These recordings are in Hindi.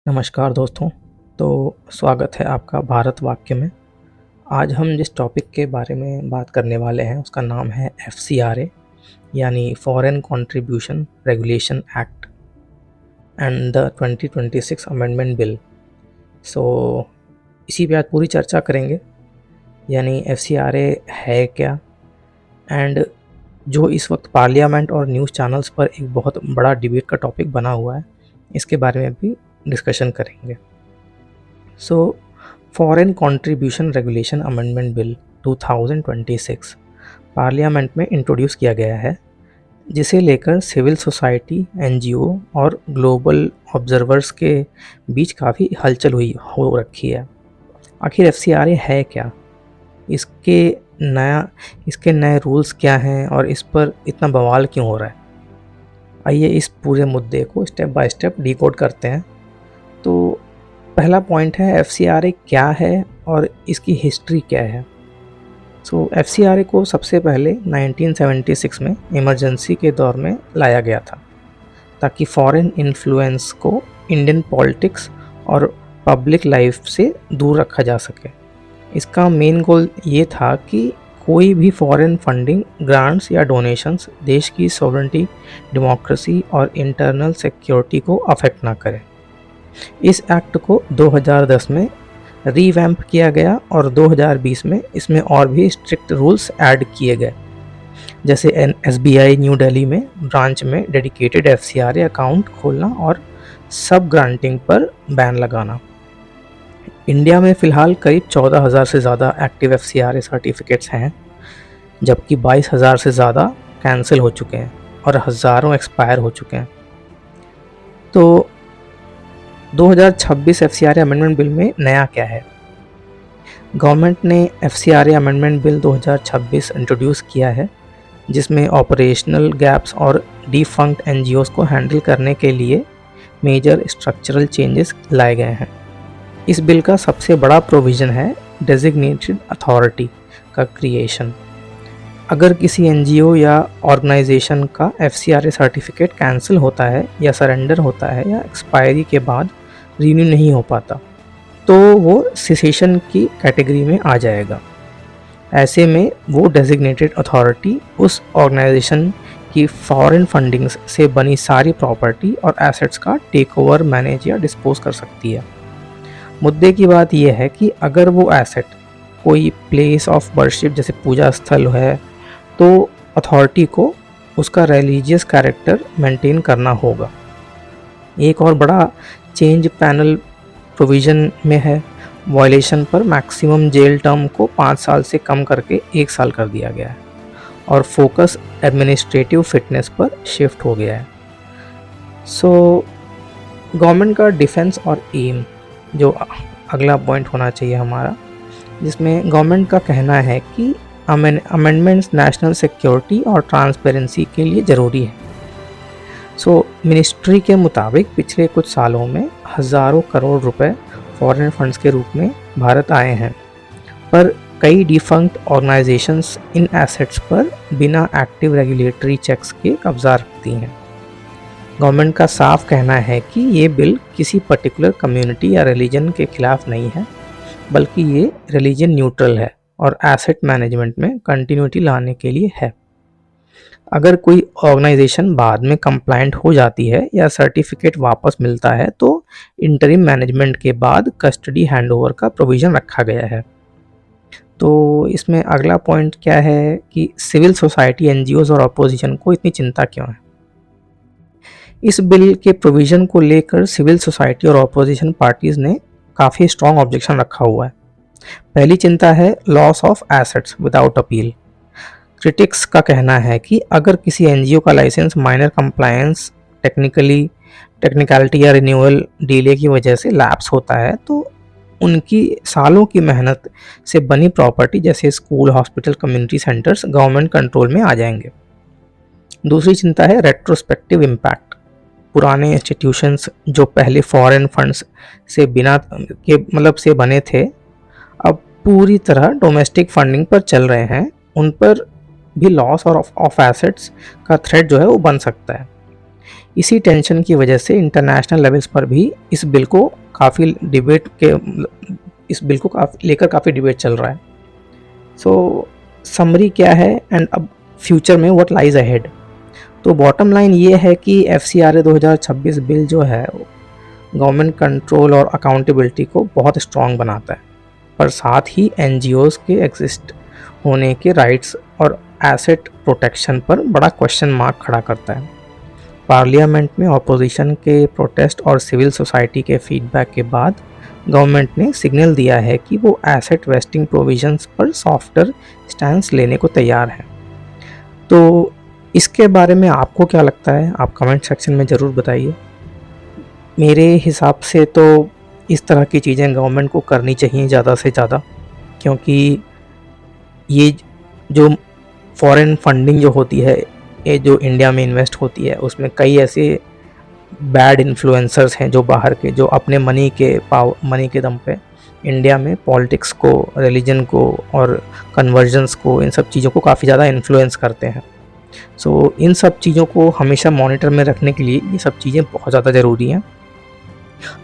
नमस्कार दोस्तों। तो स्वागत है आपका भारत वाक्य में। आज हम जिस टॉपिक के बारे में बात करने वाले हैं उसका नाम है एफसीआरए यानी foreign contribution regulation act and the 2026 amendment bill. So इसी पे आज पूरी चर्चा करेंगे, यानी एफसीआरए है क्या, एंड जो इस वक्त पार्लियामेंट और न्यूज़ चैनल्स पर एक बहुत बड़ा डिबेट का टॉपिक बना हुआ है, इसके बारे में भी डिस्कशन करेंगे। So foreign contribution regulation amendment bill 2026 parliament में इंट्रोड्यूस किया गया है, जिसे लेकर सिविल सोसाइटी, एनजीओ और ग्लोबल ऑब्जर्वर्स के बीच काफ़ी हलचल हो रखी है। आखिर एफसीआरए है क्या, इसके नए रूल्स क्या हैं और इस पर इतना बवाल क्यों हो रहा है। आइए इस पूरे मुद्दे को स्टेप बाय स्टेप डिकोड करते हैं। तो पहला पॉइंट है एफसीआरए क्या है और इसकी हिस्ट्री क्या है। सो एफसीआरए को सबसे पहले 1976 में इमरजेंसी के दौर में लाया गया था, ताकि फॉरेन इन्फ्लुएंस को इंडियन पॉलिटिक्स और पब्लिक लाइफ से दूर रखा जा सके। इसका मेन गोल ये था कि कोई भी फॉरेन फंडिंग, ग्रांट्स या डोनेशंस देश की सॉवरेनिटी, डेमोक्रेसी और इंटरनल सिक्योरिटी को अफेक्ट ना करे। इस एक्ट को 2010 में रीवैम्प किया गया और 2020 में इसमें और भी स्ट्रिक्ट रूल्स ऐड किए गए, जैसे एसबीआई न्यू दिल्ली में ब्रांच में डेडिकेटेड एफसीआरए अकाउंट खोलना और सब ग्रांटिंग पर बैन लगाना। इंडिया में फ़िलहाल करीब 14,000 से ज़्यादा एक्टिव एफसीआरए सर्टिफिकेट्स हैं, जबकि 22,000 से ज़्यादा कैंसिल हो चुके हैं और हज़ारों एक्सपायर हो चुके हैं। तो 2026 एफसीआरए अमेंडमेंट बिल में नया क्या है। गवर्नमेंट ने एफसीआरए अमेंडमेंट बिल 2026 इंट्रोड्यूस किया है, जिसमें ऑपरेशनल गैप्स और डिफंक्ट एनजीओस को हैंडल करने के लिए मेजर स्ट्रक्चरल चेंजेस लाए गए हैं। इस बिल का सबसे बड़ा प्रोविज़न है डेजिग्नेटेड अथॉरिटी का क्रिएशन। अगर किसी एनजीओ या ऑर्गेनाइजेशन का एफसीआरए सर्टिफिकेट कैंसिल होता है या सरेंडर होता है या एक्सपायरी के बाद रिन्यू नहीं हो पाता, तो वो सेसेशन की कैटेगरी में आ जाएगा। ऐसे में वो डेजिग्नेटेड अथॉरिटी उस ऑर्गेनाइजेशन की फॉरेन फंडिंग्स से बनी सारी प्रॉपर्टी और एसेट्स का टेक ओवर, मैनेज या डिस्पोज कर सकती है। मुद्दे की बात यह है कि अगर वो एसेट कोई प्लेस ऑफ वर्शिप जैसे पूजा स्थल है, तो अथॉरिटी को उसका रिलीजियस कैरेक्टर मेंटेन करना होगा। एक और बड़ा चेंज पैनल प्रोविज़न में है, वायलेशन पर मैक्सिमम जेल टर्म को 5 साल से कम करके 1 साल कर दिया गया है और फोकस एडमिनिस्ट्रेटिव फिटनेस पर शिफ्ट हो गया है। सो गवर्नमेंट का डिफेंस और एम, जो अगला पॉइंट होना चाहिए हमारा, जिसमें गवर्नमेंट का कहना है कि अमेंडमेंट्स नेशनल सिक्योरिटी और ट्रांसपेरेंसी के लिए ज़रूरी है। सो मिनिस्ट्री के मुताबिक पिछले कुछ सालों में हज़ारों करोड़ रुपए फॉरेन फंड्स के रूप में भारत आए हैं, पर कई डिफंक्ट ऑर्गेनाइजेशंस इन एसेट्स पर बिना एक्टिव रेगुलेटरी चेक्स के कब्जा रखती हैं। गवर्नमेंट का साफ कहना है कि ये बिल किसी पर्टिकुलर कम्युनिटी या रिलीजन के खिलाफ नहीं है, बल्कि ये रिलीजन न्यूट्रल है और एसेट मैनेजमेंट में कंटिन्यूटी लाने के लिए है। अगर कोई ऑर्गेनाइजेशन बाद में कंप्लायंट हो जाती है या सर्टिफिकेट वापस मिलता है, तो इंटरिम मैनेजमेंट के बाद कस्टडी हैंडओवर का प्रोविज़न रखा गया है। तो इसमें अगला पॉइंट क्या है कि सिविल सोसाइटी, एनजीओज और अपोजिशन को इतनी चिंता क्यों है। इस बिल के प्रोविज़न को लेकर सिविल सोसाइटी और अपोजिशन पार्टीज़ ने काफ़ी स्ट्रॉन्ग ऑब्जेक्शन रखा हुआ है। पहली चिंता है loss of assets without appeal. Critics का कहना है कि अगर किसी एनजीओ का लाइसेंस माइनर कंप्लायंस, टेक्निकलिटी या रिन्यूअल डिले की वजह से लैप्स होता है, तो उनकी सालों की मेहनत से बनी प्रॉपर्टी जैसे school, hospital, community centres government control में आ जाएंगे। दूसरी चिंता है रेट्रोस्पेक्टिव इम्पैक्ट। पुराने इंस्टीट्यूशंस जो पहले फॉरेन फंड्स से से बने थे, अब पूरी तरह डोमेस्टिक फंडिंग पर चल रहे हैं, उन पर भी लॉस और ऑफ एसेट्स का थ्रेट जो है वो बन सकता है। इसी टेंशन की वजह से इंटरनेशनल लेवल्स पर भी इस बिल को काफ़ी लेकर काफ़ी डिबेट चल रहा है। सो समरी क्या है एंड अब फ्यूचर में व्हाट लाइज अहेड। तो बॉटम लाइन ये है कि FCRA 2026 बिल जो है गवर्नमेंट कंट्रोल और अकाउंटेबिलिटी को बहुत स्ट्रॉन्ग बनाता है, पर साथ ही NGOs के एग्जिस्ट होने के राइट्स और एसेट प्रोटेक्शन पर बड़ा क्वेश्चन मार्क खड़ा करता है। पार्लियामेंट में ऑपोजिशन के प्रोटेस्ट और सिविल सोसाइटी के फीडबैक के बाद गवर्नमेंट ने सिग्नल दिया है कि वो एसेट वेस्टिंग प्रोविजंस पर सॉफ्टर स्टैंस लेने को तैयार है। तो इसके बारे में आपको क्या लगता है, आप कमेंट सेक्शन में ज़रूर बताइए। मेरे हिसाब से तो इस तरह की चीज़ें गवर्नमेंट को करनी चाहिए ज़्यादा से ज़्यादा, क्योंकि ये जो फॉरेन फंडिंग जो होती है, ये जो इंडिया में इन्वेस्ट होती है, उसमें कई ऐसे बैड इन्फ्लुएंसर्स हैं जो बाहर के, जो अपने मनी के दम पे इंडिया में पॉलिटिक्स को, रिलीजन को और कन्वर्जन्स को, इन सब चीज़ों को काफ़ी ज़्यादा इन्फ्लुएंस करते हैं। सो इन सब चीज़ों को हमेशा मॉनिटर में रखने के लिए ये सब चीज़ें बहुत ज़्यादा ज़रूरी हैं।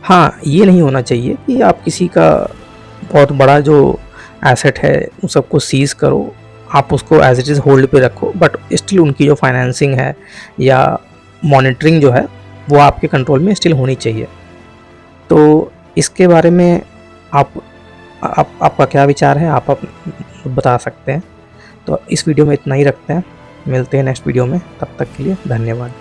हाँ, ये नहीं होना चाहिए कि आप किसी का बहुत बड़ा जो एसेट है उन सबको सीज़ करो, आप उसको एज इट इज़ होल्ड पे रखो, बट स्टिल उनकी जो फाइनेंसिंग है या मॉनिटरिंग जो है वो आपके कंट्रोल में स्टिल होनी चाहिए। तो इसके बारे में आपका क्या विचार है, आप बता सकते हैं। तो इस वीडियो में इतना ही रखते हैं, मिलते हैं नेक्स्ट वीडियो में, तब तक के लिए धन्यवाद।